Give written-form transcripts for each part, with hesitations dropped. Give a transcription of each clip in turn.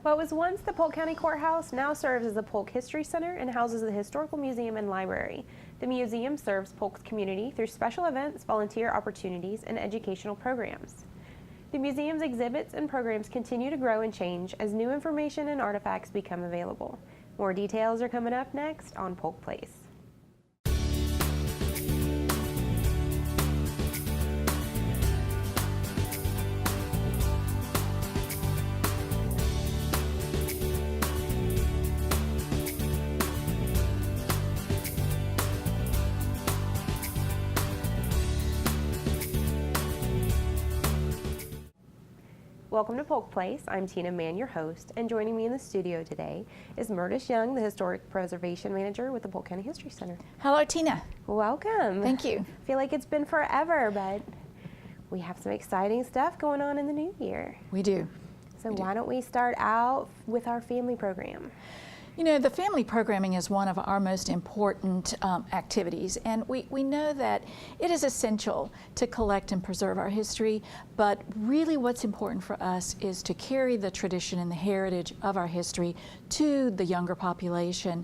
What was once the Polk County Courthouse now serves as the Polk History Center and houses the Historical Museum and Library. The museum serves Polk's community through special events, volunteer opportunities, and educational programs. The museum's exhibits and programs continue to grow and change as new information and artifacts become available. More details are coming up next on Polk Place. Welcome to Polk Place. I'm Tina Mann, your host, and joining me in the studio today is Murtis Young, the Historic Preservation Manager with the Polk County History Center. Hello, Tina. Welcome. Thank you. I feel like it's been forever, but we have some exciting stuff going on in the new year. We do. So why don't we start out with our family program? You know, the family programming is one of our most important activities, and we know that it is essential to collect and preserve our history, but really what's important for us is to carry the tradition and the heritage of our history to the younger population,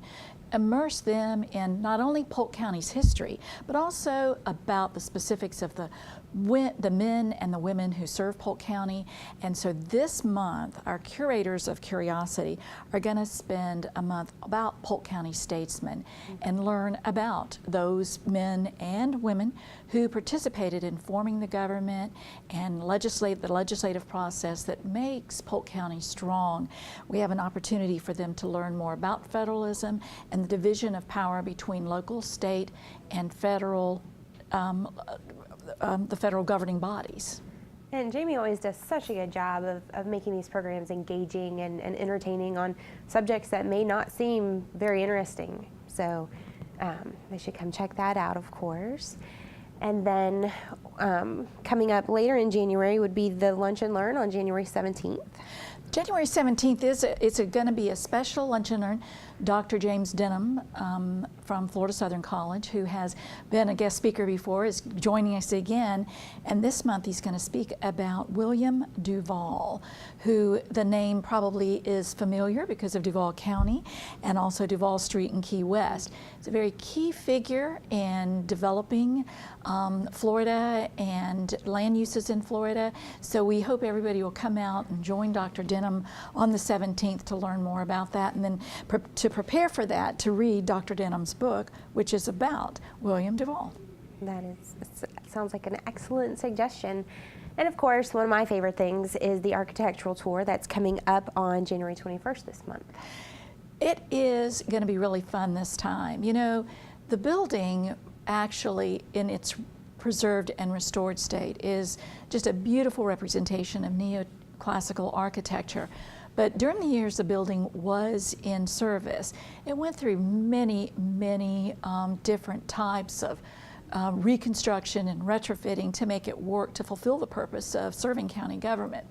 immerse them in not only Polk County's history, but also about the specifics of the men and the women who serve Polk County. And so this month, our Curators of Curiosity are going to spend a month about Polk County statesmen and learn about those men and women who participated in forming the government and the legislative process that makes Polk County strong. We have an opportunity for them to learn more about federalism and the division of power between local, state, and federal the federal governing bodies. And Jamie always does such a good job of making these programs engaging and entertaining on subjects that may not seem very interesting. So they should come check that out, of course. And then coming up later in January would be the Lunch and Learn on January 17th. January 17th it's going to be a special lunch and learn. Dr. James Denham from Florida Southern College, who has been a guest speaker before, is joining us again. And this month he's going to speak about William Duval, who the name probably is familiar because of Duval County and also Duval Street in Key West. It's a very key figure in developing Florida and land uses in Florida. So we hope everybody will come out and join Dr. Denham on the 17th to learn more about that, and then to prepare for that, to read Dr. Denham's book, which is about William Duval. Sounds like an excellent suggestion. And of course, one of my favorite things is the architectural tour that's coming up on January 21st this month. It is going to be really fun this time. You know, the building actually in its preserved and restored state is just a beautiful representation of neoclassical architecture. But during the years the building was in service, it went through many different types of reconstruction and retrofitting to make it work to fulfill the purpose of serving county government.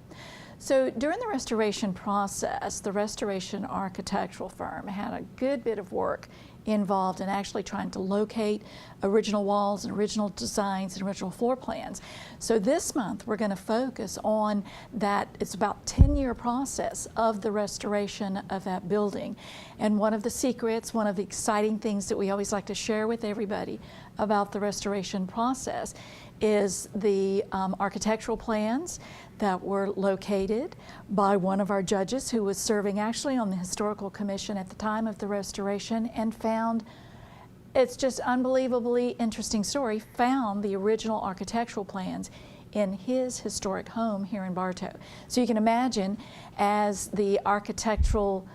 So during the restoration process, the restoration architectural firm had a good bit of work involved in actually trying to locate original walls and original designs and original floor plans. So this month we're going to focus on that. It's about 10-year process of the restoration of that building. And one of the secrets, one of the exciting things that we always like to share with everybody about the restoration process is the architectural plans that were located by one of our judges who was serving actually on the Historical Commission at the time of the restoration, and found, it's just unbelievably interesting story, found the original architectural plans in his historic home here in Bartow. So you can imagine, as the architectural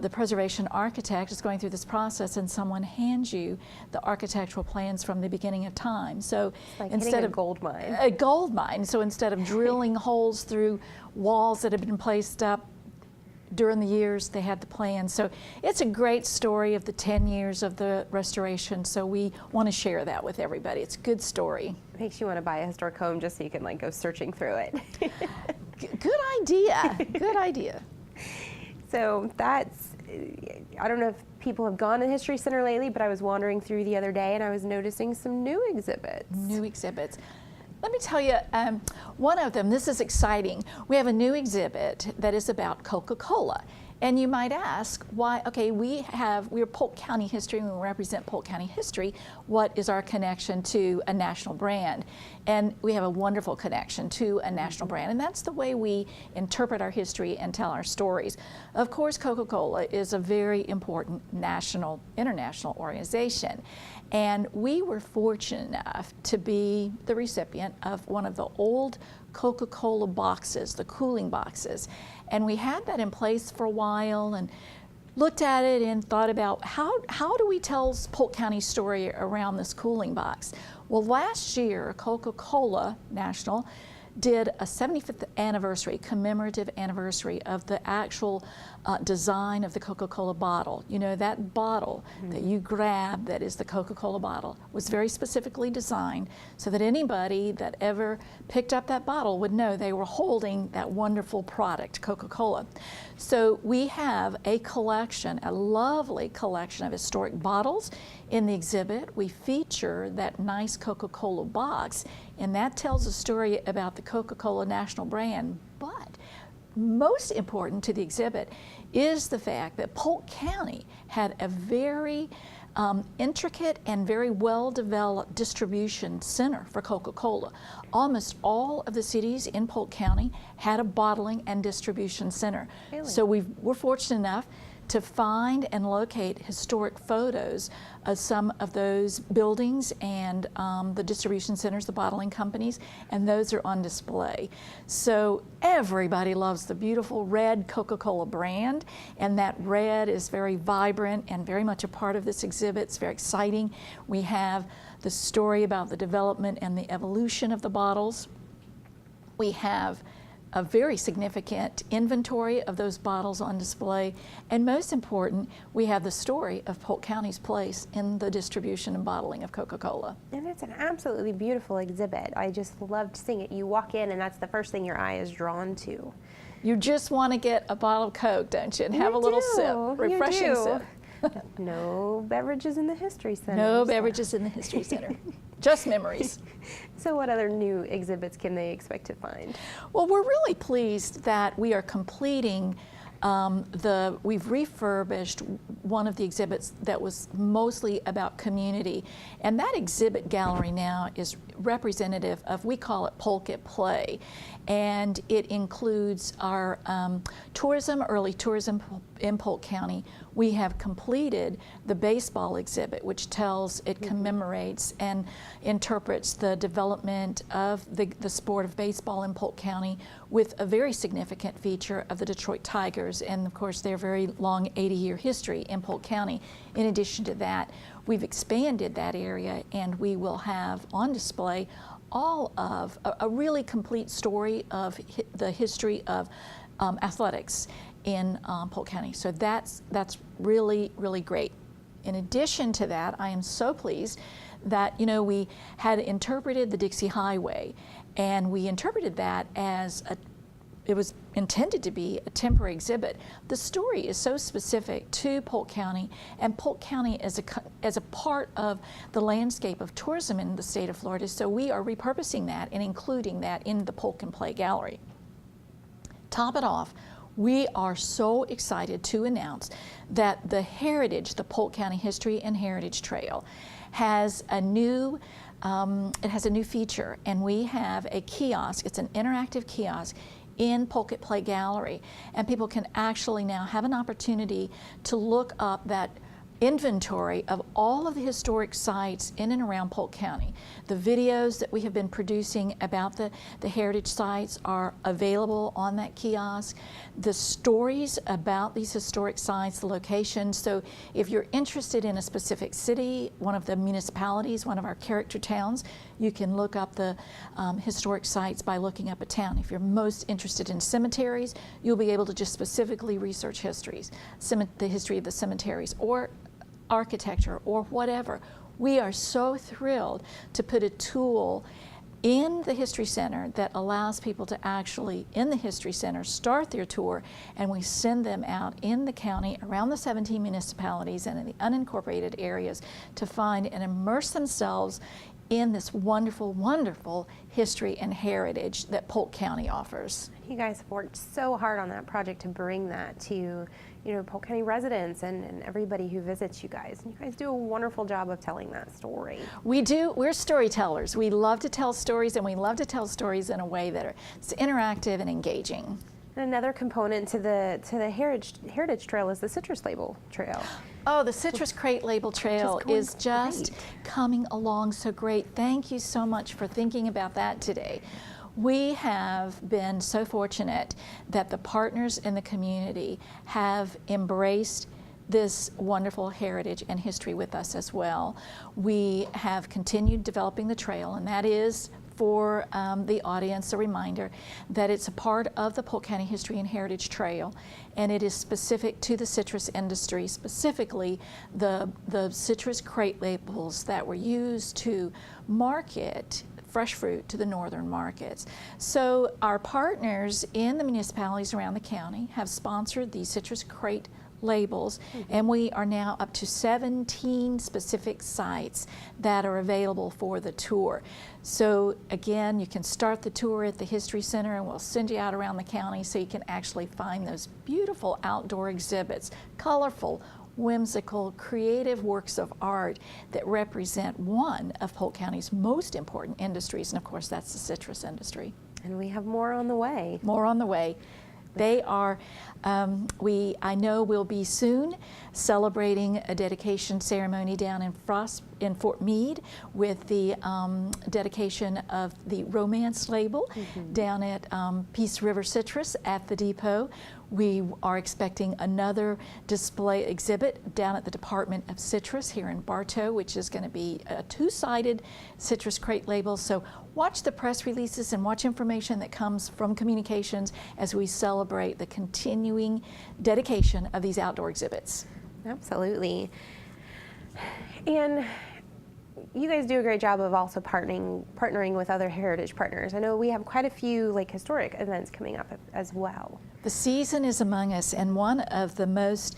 the preservation architect is going through this process and someone hands you the architectural plans from the beginning of time. So like instead of a gold mine. A gold mine. So instead of drilling holes through walls that have been placed up during the years, they had the plans. So it's a great story of the 10 years of the restoration. So we want to share that with everybody. It's a good story. Makes you want to buy a historic home just so you can like go searching through it. Good idea. Good idea. So that's, I don't know if people have gone to the History Center lately, but I was wandering through the other day and I was noticing some new exhibits. New exhibits. Let me tell you, one of them, this is exciting. We have a new exhibit that is about Coca-Cola. And you might ask, why, okay, we're Polk County History, and we represent Polk County history. What is our connection to a national brand? And we have a wonderful connection to a national brand, and that's the way we interpret our history and tell our stories. Of course, Coca-Cola is a very important national, international organization. And we were fortunate enough to be the recipient of one of the old Coca-Cola boxes, the cooling boxes. And we had that in place for a while and looked at it and thought about how do we tell Polk County's story around this cooling box? Well, last year, Coca-Cola National did a 75th anniversary, commemorative anniversary of the actual design of the Coca-Cola bottle. You know, that bottle that you grab that is the Coca-Cola bottle was very specifically designed so that anybody that ever picked up that bottle would know they were holding that wonderful product, Coca-Cola. So we have a collection, a lovely collection of historic bottles in the exhibit. We feature that nice Coca-Cola box, and that tells a story about the Coca-Cola national brand. But most important to the exhibit is the fact that Polk County had a very intricate and very well-developed distribution center for Coca-Cola. Almost all of the cities in Polk County had a bottling and distribution center. Really? So we're fortunate enough to find and locate historic photos of some of those buildings and the distribution centers, the bottling companies, and those are on display. So everybody loves the beautiful red Coca-Cola brand, and that red is very vibrant and very much a part of this exhibit. It's very exciting. We have the story about the development and the evolution of the bottles. We have a very significant inventory of those bottles on display. And most important, we have the story of Polk County's place in the distribution and bottling of Coca-Cola. And it's an absolutely beautiful exhibit. I just loved seeing it. You walk in and that's the first thing your eye is drawn to. You just want to get a bottle of Coke, don't you, and have a little sip, refreshing sip. No beverages in the History Center. No beverages in the History Center. Just memories. So what other new exhibits can they expect to find? Well, we're really pleased that we are completing we've refurbished one of the exhibits that was mostly about community. And that exhibit gallery now is representative of, we call it Polk at Play. And it includes our tourism, early tourism in Polk County. We have completed the baseball exhibit, which tells, it commemorates and interprets the development of the sport of baseball in Polk County, with a very significant feature of the Detroit Tigers and, of course, their very long 80-year history in Polk County. In addition to that, we've expanded that area, and we will have on display all of a really complete story of the history of athletics in Polk County. So that's really, really great. In addition to that, I am so pleased that, you know, we had interpreted the Dixie Highway, and we interpreted that as it was intended to be a temporary exhibit. The story is so specific to Polk County, and Polk County as a part of the landscape of tourism in the state of Florida, so we are repurposing that and including that in the Polk and Play Gallery. Top it off, we are so excited to announce that the Polk County History and Heritage Trail has a new feature, and we have a kiosk. It's an interactive kiosk in Polk at Play Gallery, and people can actually now have an opportunity to look up that inventory of all of the historic sites in and around Polk County. The videos that we have been producing about the heritage sites are available on that kiosk. The stories about these historic sites, the locations. So if you're interested in a specific city, one of the municipalities, one of our character towns, you can look up the historic sites by looking up a town. If you're most interested in cemeteries, you'll be able to just specifically research the history of the cemeteries, or architecture, or whatever. We are so thrilled to put a tool in the History Center that allows people to actually, in the History Center, start their tour, and we send them out in the county around the 17 municipalities and in the unincorporated areas to find and immerse themselves in this wonderful, wonderful history and heritage that Polk County offers. You guys have worked so hard on that project to bring that to, Polk County residents and everybody who visits you guys. And you guys do a wonderful job of telling that story. We do. We're storytellers. We love to tell stories, and we love to tell stories in a way that is interactive and engaging. And another component to the Heritage Trail is the Citrus Label Trail. Oh, the Citrus Crate Label Trail is just great. coming along so great. Thank you so much for thinking about that today. We have been so fortunate that the partners in the community have embraced this wonderful heritage and history with us as well. We have continued developing the trail, and that is for the audience a reminder that it's a part of the Polk County History and Heritage Trail, and it is specific to the citrus industry, specifically the citrus crate labels that were used to market fresh fruit to the northern markets. So our partners in the municipalities around the county have sponsored the citrus crate labels, and we are now up to 17 specific sites that are available for the tour. So again, you can start the tour at the History Center, and we'll send you out around the county so you can actually find those beautiful outdoor exhibits, colorful, whimsical, creative works of art that represent one of Polk County's most important industries, and of course that's the citrus industry. And we have more on the way. More on the way. They are, I know we'll be soon celebrating a dedication ceremony down in Fort Meade with the dedication of the Romance label down at Peace River Citrus at the depot. We are expecting another display exhibit down at the Department of Citrus here in Bartow, which is going to be a two-sided citrus crate label. So watch the press releases and watch information that comes from communications as we celebrate the continuing dedication of these outdoor exhibits. Absolutely. And you guys do a great job of also partnering with other heritage partners. I know we have quite a few historic events coming up as well. The season is among us, and one of the most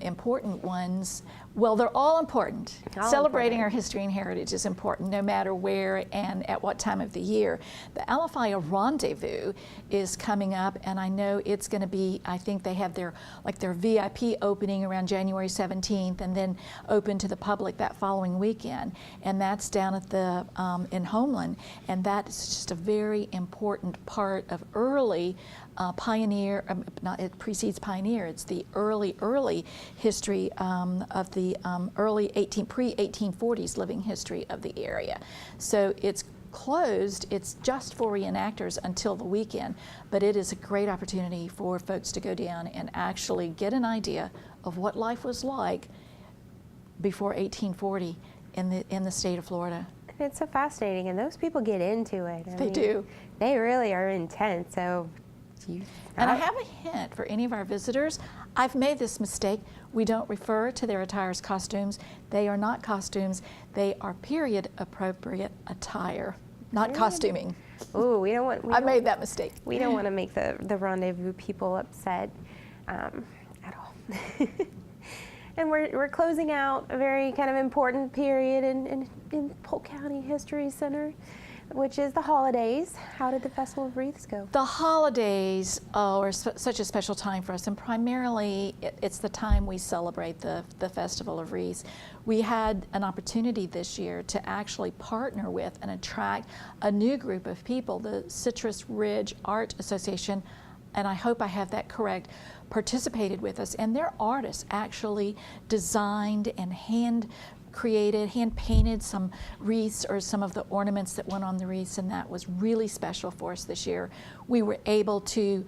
important ones, well, they're all important. Celebrating our history and heritage is important no matter where and at what time of the year. The Alafaya Rendezvous is coming up, and I know it's going to be, I think they have their VIP opening around January 17th and then open to the public that following weekend, and that's down at the in Homeland, and that is just a very important part of early pioneer, it precedes pioneer, it's the early history of the early pre-1840s living history of the area. So it's closed, it's just for reenactors until the weekend, but it is a great opportunity for folks to go down and actually get an idea of what life was like before 1840 in the state of Florida. It's so fascinating, and those people get into it. They do. They really are intense, so and I have a hint for any of our visitors. I've made this mistake. We don't refer to their attire as costumes. They are not costumes. They are period appropriate attire, not costuming. Oh, we don't want. I made that mistake. We don't want to make the rendezvous people upset at all. And we're closing out a very kind of important period in Polk County History Center, which is the holidays. How did the Festival of Wreaths go? The holidays are such a special time for us, and primarily it's the time we celebrate the Festival of Wreaths. We had an opportunity this year to actually partner with and attract a new group of people, the Citrus Ridge Art Association, and I hope I have that correct, participated with us, and their artists actually designed and hand painted some wreaths or some of the ornaments that went on the wreaths, and that was really special for us this year. We were able to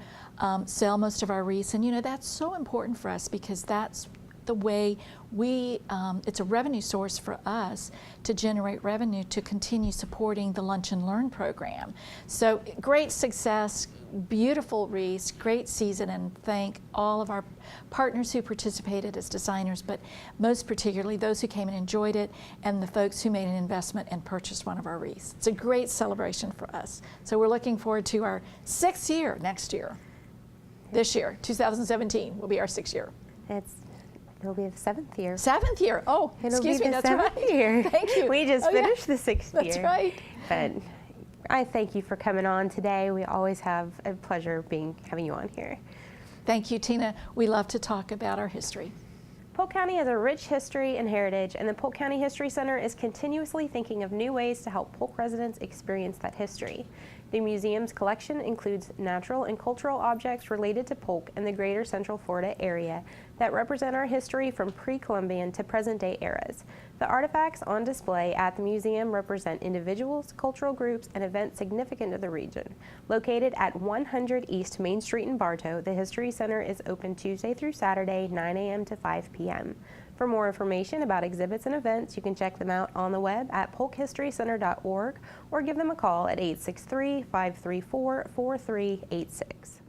sell most of our wreaths, and that's so important for us because that's the way it's a revenue source for us to generate revenue to continue supporting the Lunch and Learn program. So great success, beautiful wreaths, great season, and thank all of our partners who participated as designers, but most particularly those who came and enjoyed it and the folks who made an investment and purchased one of our wreaths. It's a great celebration for us. So we're looking forward to our 6th year next year. This year, 2017, will be our 6th year. It's It'll be the 7th year. 7th year. Oh, It'll excuse be me, the that's 7th right. year. Thank you. We just Oh, yeah. finished the 6th year. That's right. But I thank you for coming on today. We always have a pleasure having you on here. Thank you, Tina. We love to talk about our history. Polk County has a rich history and heritage, and the Polk County History Center is continuously thinking of new ways to help Polk residents experience that history. The museum's collection includes natural and cultural objects related to Polk and the greater Central Florida area that represent our history from pre-Columbian to present-day eras. The artifacts on display at the museum represent individuals, cultural groups, and events significant to the region. Located at 100 East Main Street in Bartow, the History Center is open Tuesday through Saturday, 9 a.m. to 5 p.m. For more information about exhibits and events, you can check them out on the web at polkhistorycenter.org or give them a call at 863-534-4386.